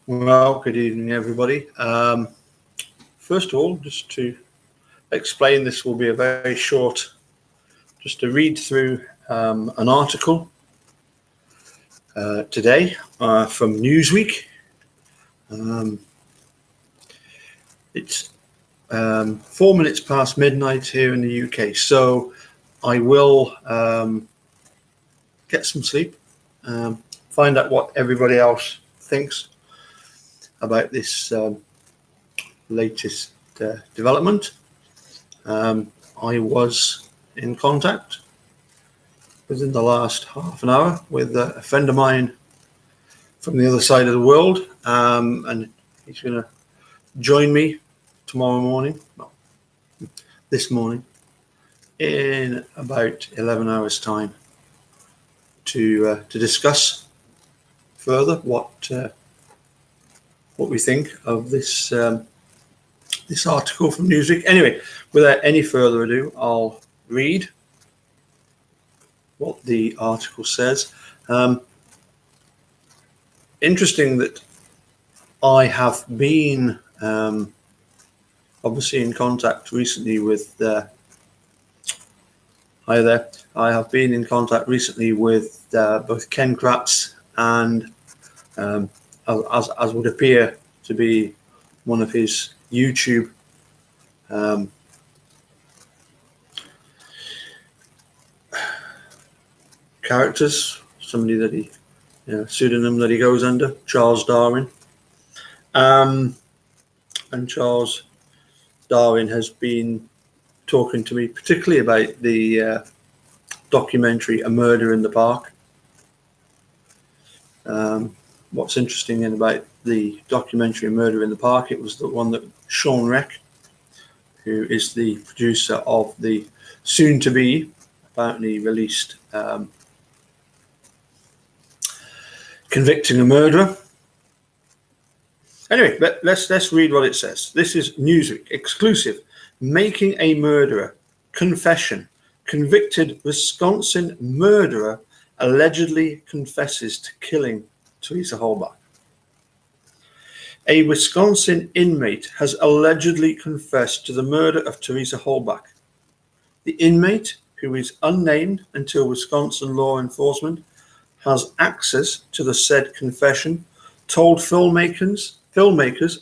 Well, good evening, everybody. First of all, just to explain, this will be a very short, just to read through an article today from Newsweek. It's 4 minutes past midnight here in the UK, so I will get some sleep, find out what everybody else thinks about this latest development. I was in contact within the last half an hour with a friend of mine from the other side of the world, and he's going to join me tomorrow morning, well, this morning, in about 11 hours time to discuss further what we think of this this article from Newsweek. Anyway, without any further ado, I'll read what the article says. Interesting that I have been obviously in contact recently with hi there. I have been in contact recently with both Ken Kratz and as would appear to be one of his YouTube characters, somebody that he, pseudonym that he goes under, Charles Darwin. And Charles Darwin has been talking to me particularly about the documentary A Murder in the Park. What's interesting about the documentary Murder in the Park, it was the one that Sean Reck, who is the producer of the soon-to-be, apparently released, Convicting a Murderer. Anyway, let's read what it says. This is Newsweek, exclusive. Making a Murderer, confession. Convicted Wisconsin murderer allegedly confesses to killing Teresa Halbach. A Wisconsin inmate has allegedly confessed to the murder of Teresa Halbach. The inmate, who is unnamed until Wisconsin law enforcement has access to the said confession, told filmmakers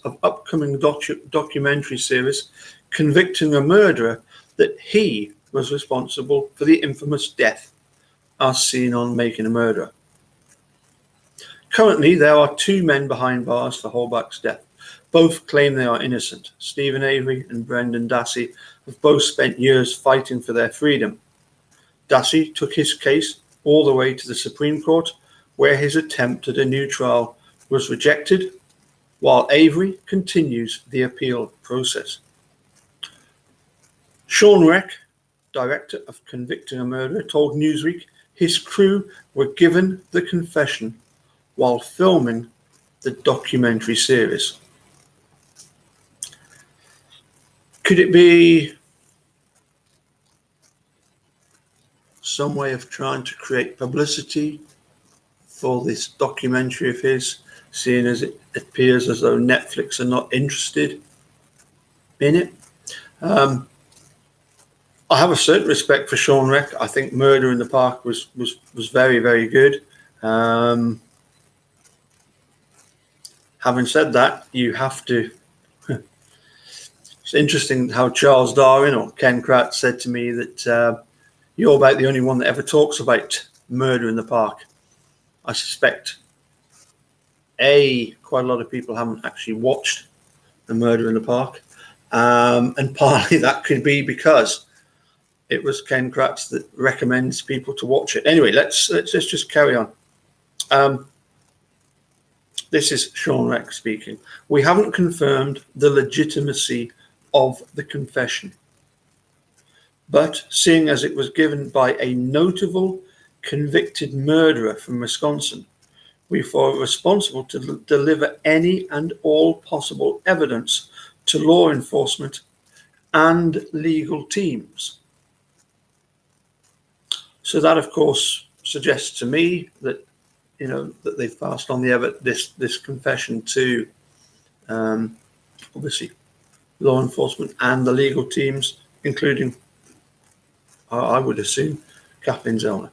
of upcoming documentary series Convicting a Murderer that he was responsible for the infamous death as seen on Making a Murderer. Currently, there are two men behind bars for Halbach's death. Both claim they are innocent. Stephen Avery and Brendan Dassey have both spent years fighting for their freedom. Dassey took his case all the way to the Supreme Court, where his attempt at a new trial was rejected, while Avery continues the appeal process. Sean Reck, director of Convicting a Murderer, told Newsweek his crew were given the confession while filming the documentary series. Could it be some way of trying to create publicity for this documentary of his, seeing as it appears as though Netflix are not interested in it? I have a certain respect for Sean Reck. I think Murder in the Park was very, very good. Having said that, you have to. It's interesting how Charles Darwin or Ken Kratz said to me that you're about the only one that ever talks about Murder in the Park. I suspect quite a lot of people haven't actually watched The Murder in the Park, and partly that could be because it was Ken Kratz that recommends people to watch it. Anyway, let's just carry on. This is Sean Reck speaking. We haven't confirmed the legitimacy of the confession, but seeing as it was given by a notable convicted murderer from Wisconsin, we feel responsible to deliver any and all possible evidence to law enforcement and legal teams. So that, of course, suggests to me that that they've passed on this confession to obviously law enforcement and the legal teams, including, I would assume, Kathleen Zellner.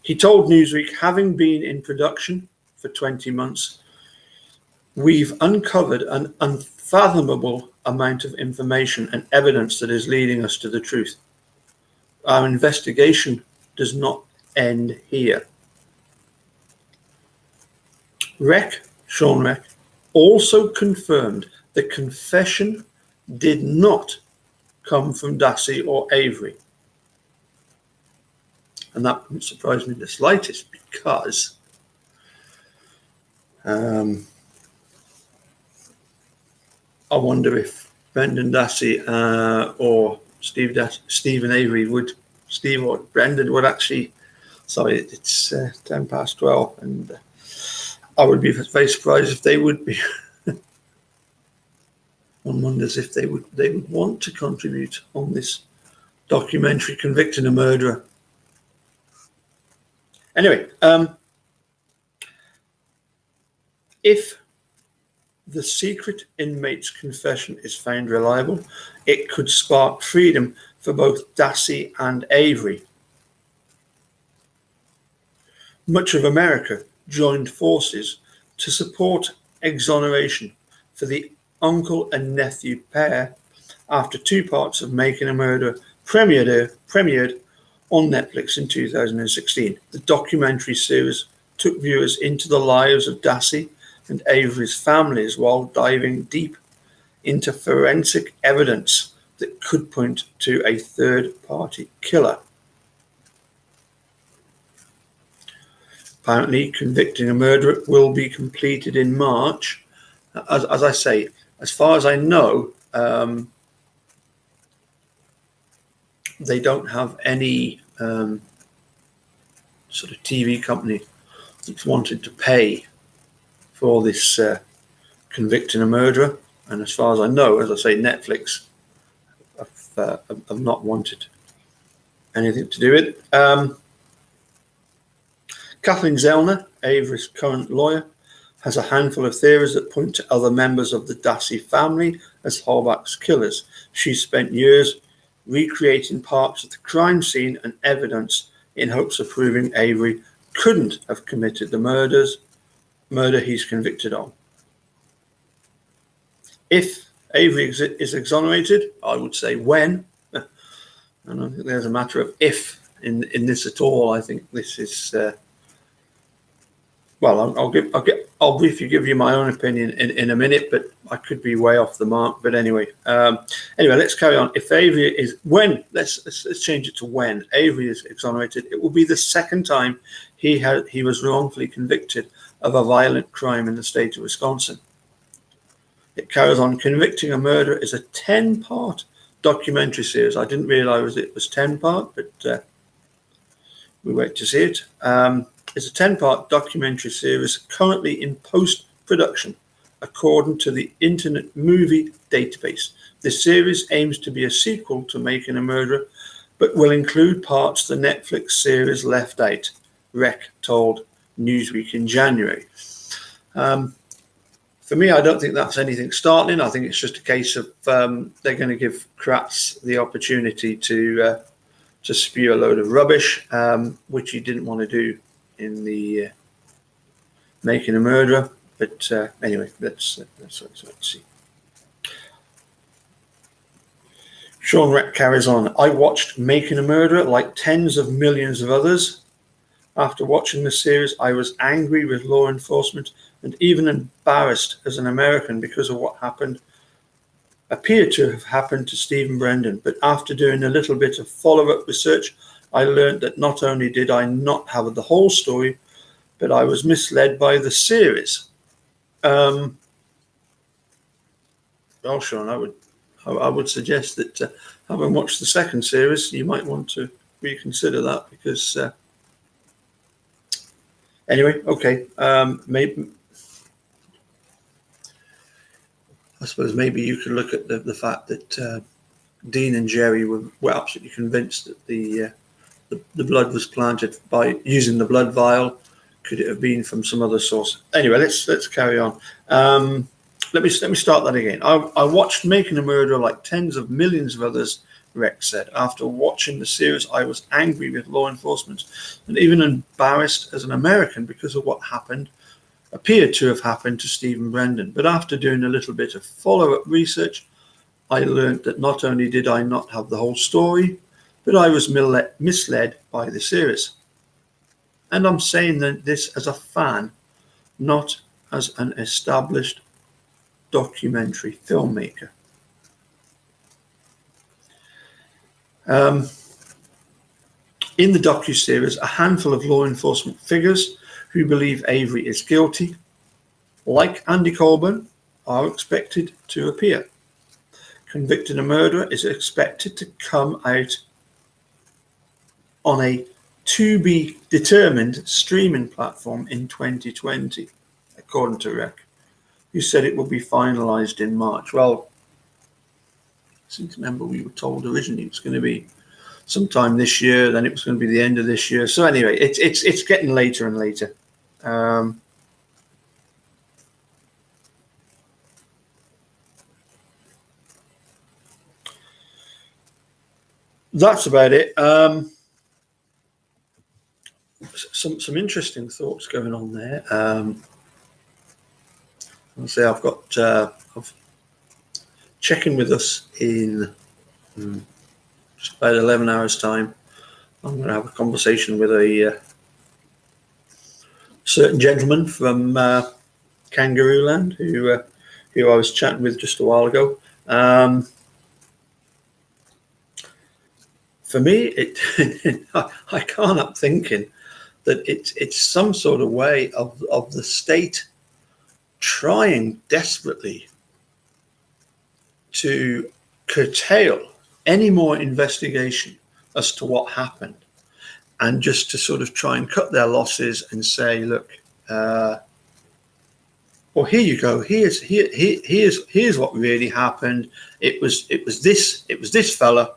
He told Newsweek, having been in production for 20 months, we've uncovered an unfathomable amount of information and evidence that is leading us to the truth. Our investigation does not end here. Sean Reck, also confirmed the confession did not come from Dassey or Avery. And that wouldn't surprise me the slightest, because I wonder if Brendan Dassey or Stephen Avery Steve or Brendan would actually, sorry, it's 10 past 12, and I would be very surprised if they would be. One wonders if they would want to contribute on this documentary convicting a murderer. Anyway, if the secret inmate's confession is found reliable, it could spark freedom for both Dassey and Avery. Much of America joined forces to support exoneration for the uncle and nephew pair after 2 parts of Making a Murderer premiered on Netflix in 2016. The documentary series took viewers into the lives of Dassey and Avery's families while diving deep into forensic evidence that could point to a third-party killer. Apparently, Convicting a Murderer will be completed in March. As I say, as far as I know, they don't have any sort of TV company that's wanted to pay for this Convicting a Murderer. And as far as I know, as I say, Netflix have not wanted anything to do with it. Kathleen Zellner, Avery's current lawyer, has a handful of theories that point to other members of the Dassey family as Halbach's killers. She spent years recreating parts of the crime scene and evidence in hopes of proving Avery couldn't have committed the murder he's convicted of. If Avery is exonerated, I would say when. I don't think there's a matter of if in this at all. I think this is. Well, I'll briefly give you my own opinion in a minute, but I could be way off the mark. But anyway, let's carry on. If Avery is let's change it to when Avery is exonerated, it will be the second time he was wrongfully convicted of a violent crime in the state of Wisconsin. It carries on. Convicting a Murderer is a 10-part documentary series. I didn't realize it was 10-part, but we wait to see it. It's a 10-part documentary series currently in post-production, according to the Internet Movie Database. This series aims to be a sequel to Making a Murderer, but will include parts the Netflix series left out, Reck told Newsweek in January. For me, I don't think that's anything startling. I think it's just a case of they're going to give Kratz the opportunity to spew a load of rubbish, which he didn't want to do in the Making a Murderer. But anyway, let's see. Sean Reck carries on. I watched Making a Murderer like tens of millions of others. After watching the series, I was angry with law enforcement and even embarrassed as an American because of what appeared to have happened to Stephen Brendan. But after doing a little bit of follow-up research, I learned that not only did I not have the whole story, but I was misled by the series. Well, Sean, I would suggest that having watched the second series, you might want to reconsider that because. Anyway, okay. Maybe I suppose maybe you could look at the fact that Dean and Jerry were absolutely convinced that the the blood was planted by using the blood vial? Could it have been from some other source? Anyway, let's carry on. Let me start that again. I watched Making a Murderer like tens of millions of others, Rex said. After watching the series, I was angry with law enforcement and even embarrassed as an American because of what appeared to have happened to Stephen Brendan. But after doing a little bit of follow-up research, I learned that not only did I not have the whole story, but I was misled by the series. And I'm saying that this as a fan, not as an established documentary filmmaker. In the docuseries, a handful of law enforcement figures who believe Avery is guilty, like Andy Colburn, are expected to appear. Convicting a Murderer is expected to come out on a to-be-determined streaming platform in 2020, according to Rec, who said it will be finalised in March. Well, I seem to remember we were told originally it was going to be sometime this year, then it was going to be the end of this year. So anyway, it's getting later and later. That's about it. Some interesting thoughts going on there. I'll say I've got checking with us in just about 11 hours time. I'm going to have a conversation with a certain gentleman from Kangaroo Land who I was chatting with just a while ago. For me, I can't help thinking that it's some sort of way of the state trying desperately to curtail any more investigation as to what happened, and just to sort of try and cut their losses and say, look, well, here you go. Here's what really happened. It was this fella.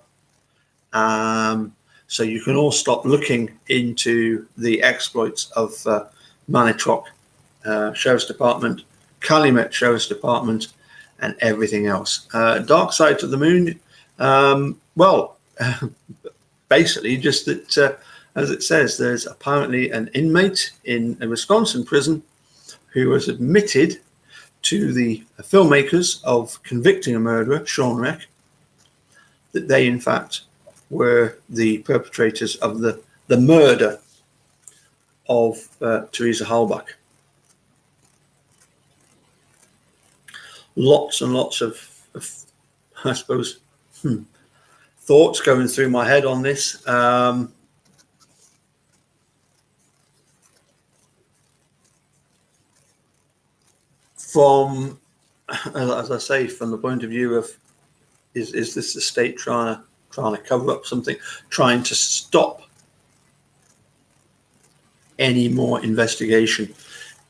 So you can all stop looking into the exploits of Manitrock Sheriff's Department, Calumet Sheriff's Department, and everything else. Dark Side to the Moon. Well, basically just that, as it says, there's apparently an inmate in a Wisconsin prison who was admitted to the filmmakers of Convicting a Murderer, Sean Reck, that they in fact were the perpetrators of the murder of Teresa Halbach. Lots and lots of I suppose, thoughts going through my head on this. From, as I say, from the point of view of, is this the state trying to cover up something, trying to stop any more investigation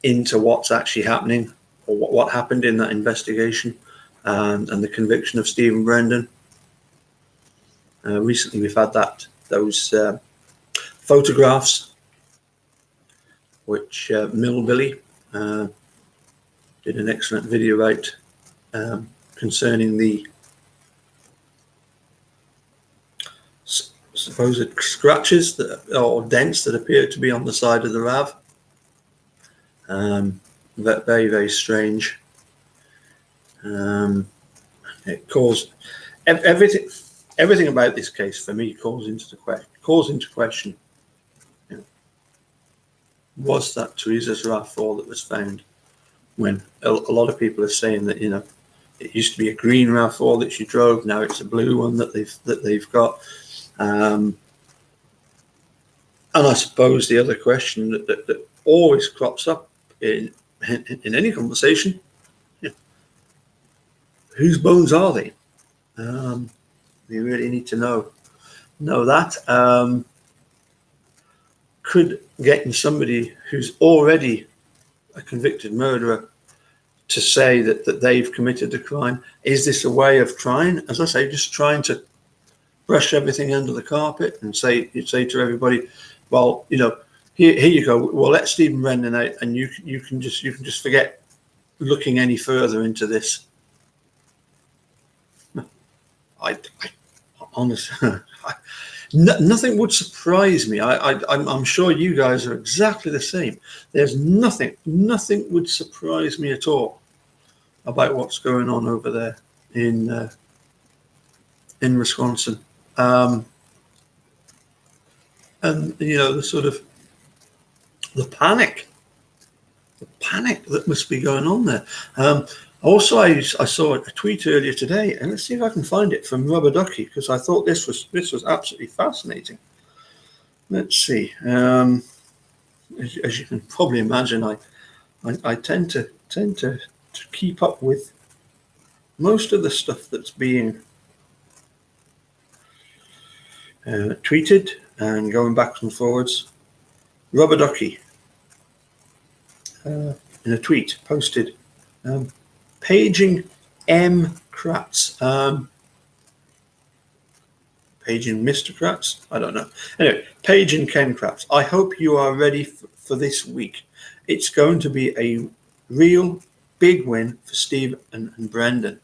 into what's actually happening, or what happened in that investigation, and the conviction of Stephen Brendan. Recently, we've had those photographs, which Millbilly did an excellent video out concerning the supposed scratches or dents that appear to be on the side of the RAV. Very, very strange. It caused everything about this case for me calls into question. You know, was that Teresa's RAV4 that was found? When a lot of people are saying that, you know, it used to be a green RAV4 that she drove, now it's a blue one that they've got. And I suppose the other question that always crops up in any conversation, you know, whose bones are they? You really need to know that. Could getting somebody who's already a convicted murderer to say that they've committed a crime, is this a way of trying, as I say, just trying to brush everything under the carpet and say to everybody, well, here you go. Well, let Stephen Brendan out, and you can just forget looking any further into this. I honestly, nothing would surprise me. I'm sure you guys are exactly the same. There's nothing would surprise me at all about what's going on over there in Wisconsin. And the sort of the panic that must be going on there. Also, I saw a tweet earlier today, and let's see if I can find it, from Rubber Ducky, because I thought this was absolutely fascinating. Let's see. As you can probably imagine, I tend to keep up with most of the stuff that's being tweeted and going backwards and forwards. Rubber Ducky, in a tweet, posted, paging M. Kratz. Paging Mr. Kratz? I don't know. Anyway, paging Ken Kratz. I hope you are ready for this week. It's going to be a real big win for Steve and Brendan.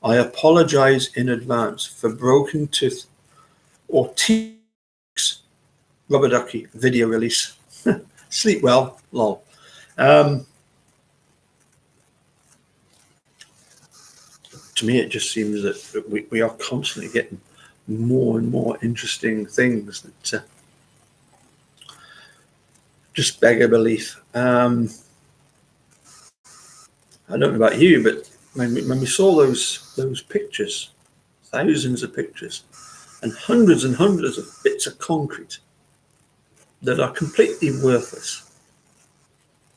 I apologize in advance for broken tooth or teeth. Rubber Ducky video release. Sleep well, lol. To me, it just seems that we are constantly getting more and more interesting things that just beg a belief. I don't know about you, but when we saw those pictures, thousands of pictures, and hundreds of bits of concrete that are completely worthless,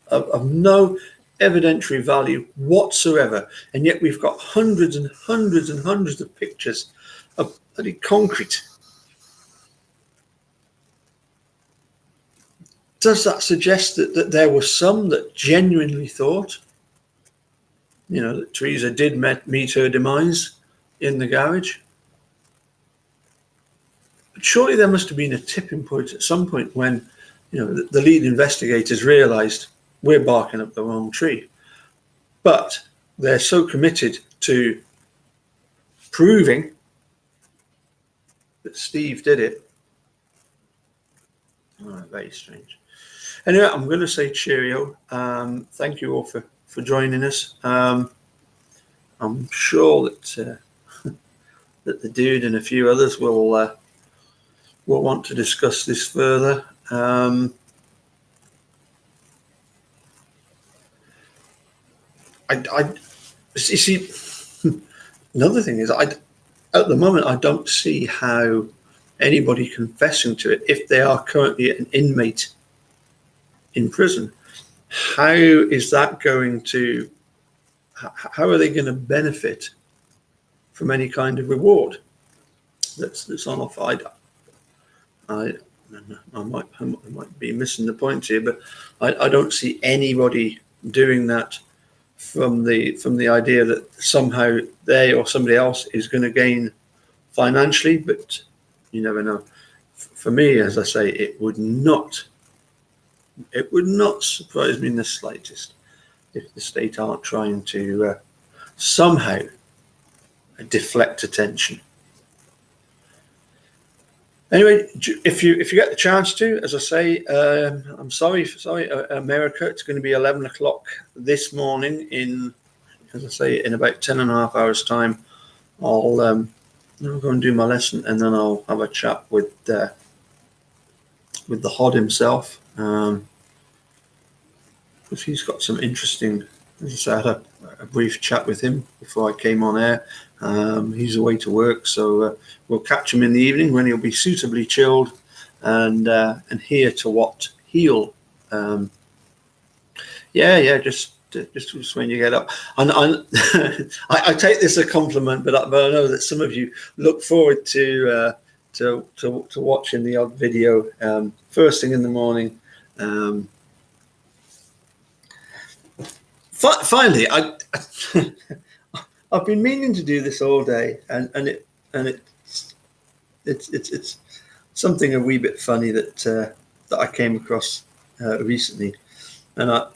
of no evidentiary value whatsoever, and yet we've got hundreds and hundreds and hundreds of pictures of bloody concrete. Does that suggest that there were some that genuinely thought, that Teresa did meet her demise in the garage? But surely there must have been a tipping point at some point when, the lead investigators realised we're barking up the wrong tree. But they're so committed to proving that Steve did it. Very strange. Anyway, I'm going to say cheerio. Thank you all for joining us. I'm sure that that the dude and a few others will want to discuss this further. You see, another thing is, at the moment, I don't see how anybody confessing to it, if they are currently an inmate in prison, how is that going to, how are they going to benefit from any kind of reward that's on offer? I might be missing the point here, but I don't see anybody doing that from the idea that somehow they or somebody else is going to gain financially, but you never know. For me, as I say, it would not surprise me in the slightest if the state aren't trying to somehow deflect attention. Anyway, if you get the chance to, as I say, I'm sorry, America, it's going to be 11 o'clock this morning in, as I say, in about 10 and a half hours time. I'll go and do my lesson, and then I'll have a chat with the HOD himself, because he's got some interesting, as I said, I had a brief chat with him before I came on air. He's away to work, so we'll catch him in the evening when he'll be suitably chilled and hear to what he'll just when you get up. And I take this a compliment, but I know that some of you look forward to watching the odd video first thing in the morning. Finally, I've been meaning to do this all day, and it's something a wee bit funny that I came across recently, and I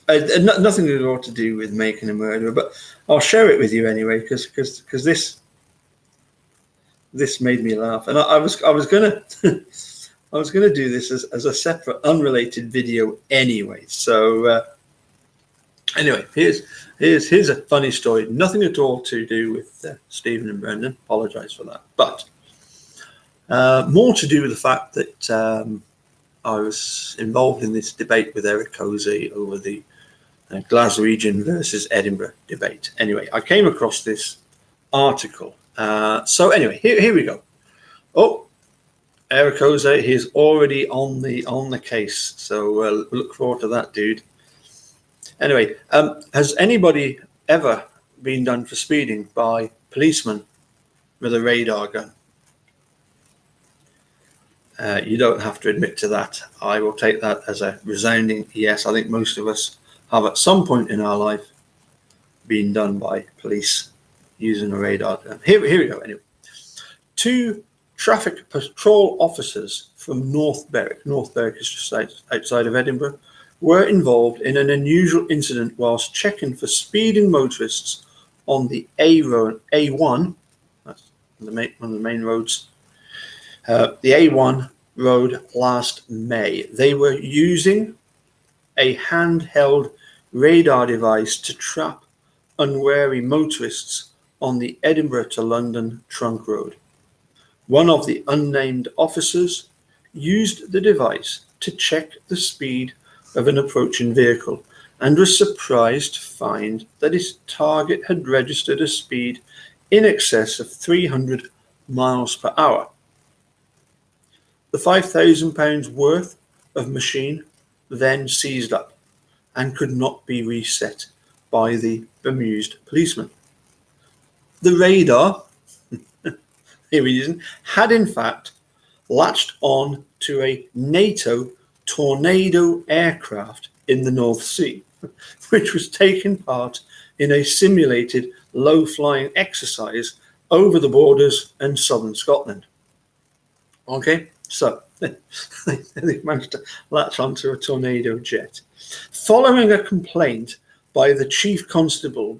had nothing at all to do with making a murderer, but I'll share it with you anyway because this made me laugh, and I was gonna I was gonna do this as a separate, unrelated video anyway. So anyway, here's a funny story. Nothing at all to do with Stephen and Brendan. Apologise for that, but more to do with the fact that I was involved in this debate with Eric Cosey over the Glaswegian versus Edinburgh debate. Anyway, I came across this article. So anyway, here we go. Oh, Eric Cosey, he's already on the case. So look forward to that, dude. Anyway, has anybody ever been done for speeding by policemen with a radar gun? You don't have to admit to that. I will take that as a resounding yes. I think most of us have at some point in our life been done by police using a radar gun. Here we go. Anyway, 2 traffic patrol officers from North Berwick is just outside of Edinburgh, were involved in an unusual incident whilst checking for speeding motorists on the A1. That's one of the main roads. The A1 road last May. They were using a handheld radar device to trap unwary motorists on the Edinburgh to London trunk road. One of the unnamed officers used the device to check the speed of an approaching vehicle and was surprised to find that his target had registered a speed in excess of 300 miles per hour. The £5,000 worth of machine then seized up and could not be reset by the bemused policeman. The radar had in fact latched on to a NATO Tornado aircraft in the North Sea, which was taking part in a simulated low-flying exercise over the borders in southern Scotland. Okay, so they managed to latch onto a Tornado jet. Following a complaint by the Chief Constable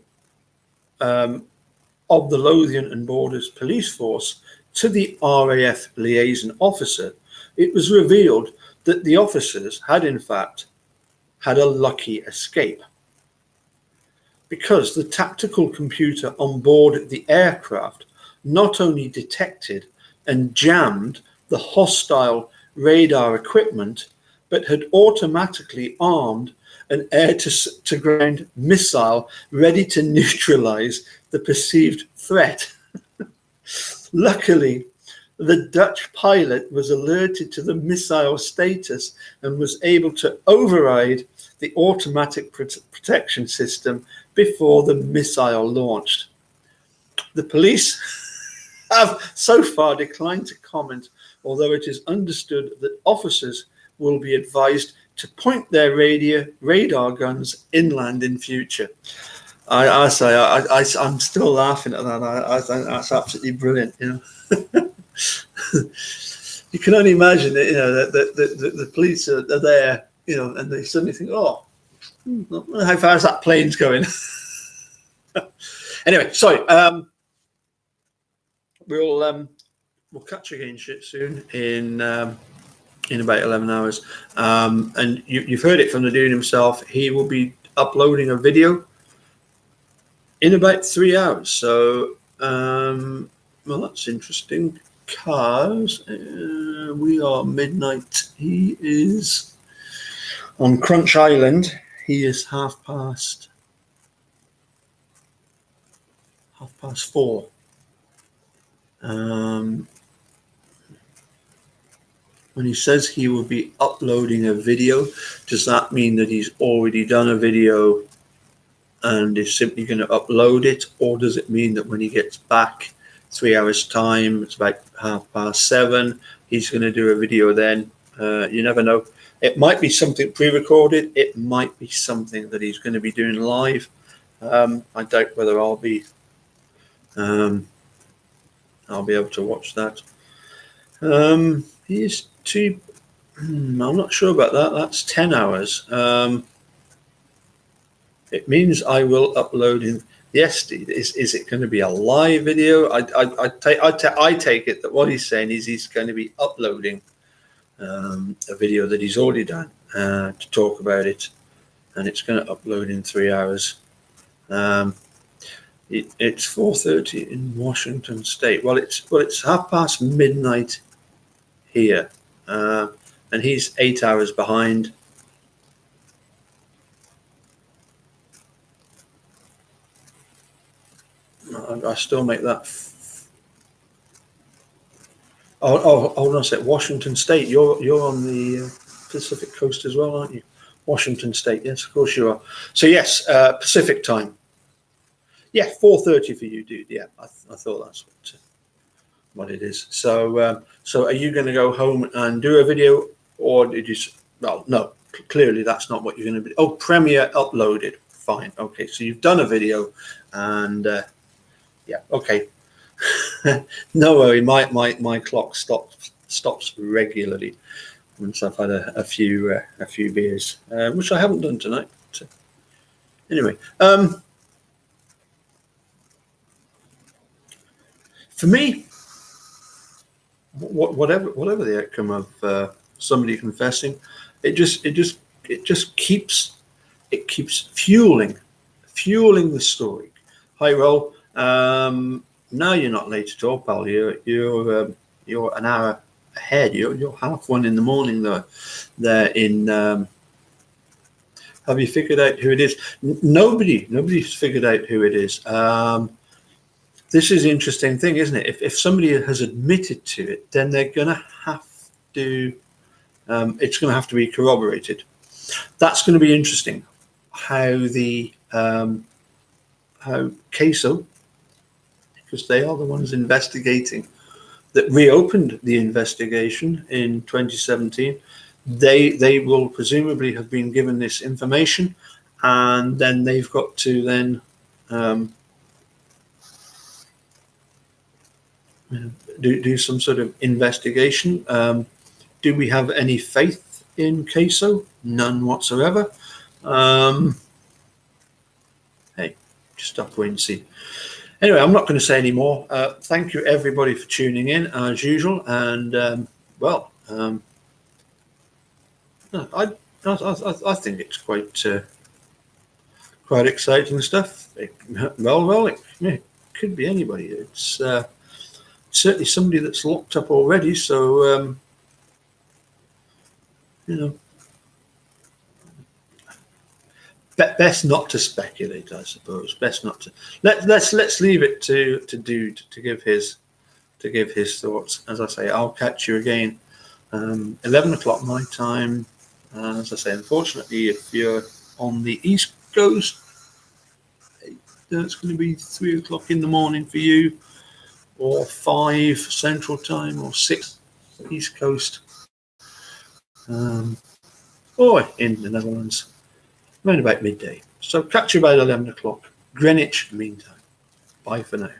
of the Lothian and Borders Police Force to the RAF liaison officer, it was revealed that the officers had in fact had a lucky escape, because the tactical computer on board the aircraft not only detected and jammed the hostile radar equipment, but had automatically armed an air-to-ground missile ready to neutralize the perceived threat. Luckily, the Dutch pilot was alerted to the missile status and was able to override the automatic protection system before the missile launched. The police have so far declined to comment, although it is understood that officers will be advised to point their radar guns inland in future. I'm still laughing at that. I think that's absolutely brilliant. You know, you can only imagine that. You know that the police are there. You know, and they suddenly think, "Oh, how far is that plane's going?" Anyway, sorry. We'll catch you again soon in about 11 hours. And you've heard it from the dude himself. He will be uploading a video in about 3 hours. So, well, that's interesting. Cars, we are midnight. He is on Crunch Island. He is half past 4. When he says he will be uploading a video, does that mean that he's already done a video and is simply going to upload it? Or does it mean that when he gets back 3 hours time, it's about 7:30, he's going to do a video then? You never know. It might be something pre-recorded. It might be something that he's going to be doing live. I doubt whether I'll be able to watch that. He's two. I'm not sure about that. That's 10 hours. It means I will upload in. Yes, is it going to be a live video? I take it that what he's saying is he's going to be uploading a video that he's already done to talk about it, and it's going to upload in 3 hours. It's 4:30 in Washington State. Well, it's midnight here, and he's 8 hours behind. I still make that. Hold on a sec. Washington State. You're on the Pacific coast as well, aren't you? Washington State. Yes, of course you are. So yes, Pacific time. Yeah, 4:30 for you, dude. Yeah, I thought that's what it is. So so are you going to go home and do a video, or did you? Well, no. Clearly, that's not what you're going to be. Oh, Premiere uploaded. Fine. Okay, so you've done a video, and yeah. Okay. No worry. My clock stops regularly once I've had a few beers, which I haven't done tonight. So, anyway, for me, whatever the outcome of somebody confessing, it just keeps fueling the story. Hi, Roll. No, you're not late at all, pal. You're an hour ahead. You're 1:30 in the morning though. There in. Have you figured out who it is? Nobody's figured out who it is. This is the interesting thing, isn't it? If somebody has admitted to it, then they're going to have to. It's going to have to be corroborated. That's going to be interesting. How the how CASO, because they are the ones investigating, that reopened the investigation in 2017. They will presumably have been given this information, and then they've got to then do some sort of investigation. Do we have any faith in CASO? None whatsoever. Hey, just have to wait and see. Anyway, I'm not going to say any more. Thank you, everybody, for tuning in, as usual. And, well, I think it's quite exciting stuff. It could be anybody. It's certainly somebody that's locked up already. So, you know, best not to speculate, I suppose. Best not to. Let's leave it to Dude to give his thoughts. As I say, I'll catch you again 11 o'clock my time. As I say, unfortunately, if you're on the East Coast, it's going to be 3 o'clock in the morning for you, or 5 Central Time, or 6 East Coast, or in the Netherlands, around about midday. So catch you about 11 o'clock Greenwich meantime. Bye for now.